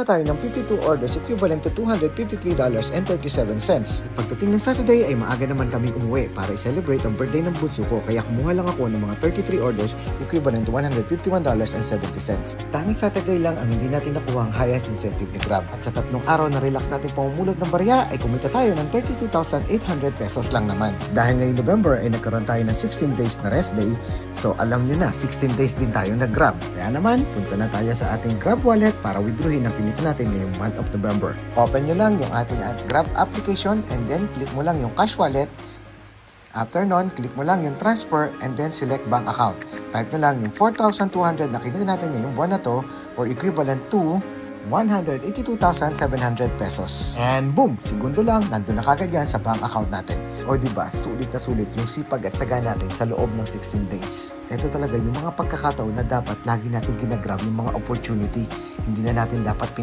tayo ng 52 orders equivalent to $253.37. Pagdating ng Saturday ay maaga naman kami umuwi para i-celebrate ang birthday ng bunso ko, kaya kumuha lang ako ng mga 33 orders equivalent to $151.70. Tanging Saturday lang ang hindi natin nakuha ang highest incentive ni Grab. At sa tatlong araw na relax natin pamumulot ng barya ay kumita tayo ng 32,800 pesos lang naman. Dahil ngayong November ay nagkaroon tayo ng 16 days na rest day, so alam nyo na 16 days din tayo nag-Grab. Kaya naman, punta na tayo sa ating Grab wallet para withdrawin ang pinita natin ngayong month of November. Open nyo lang yung ating Grab application and then click mo lang yung cash wallet. After nun, click mo lang yung transfer and then select bank account. Type nyo lang yung 4,200 na kinita natin ngayong buwan na to or equivalent to 182,700 pesos. And boom! Segundo lang, nandun na kagad yan sa bank account natin. O diba, sulit na sulit yung sipag at saga natin sa loob ng 16 days. Ito talaga yung mga pagkakataon na dapat lagi natin ginagrab yung mga opportunity. Hindi na natin dapat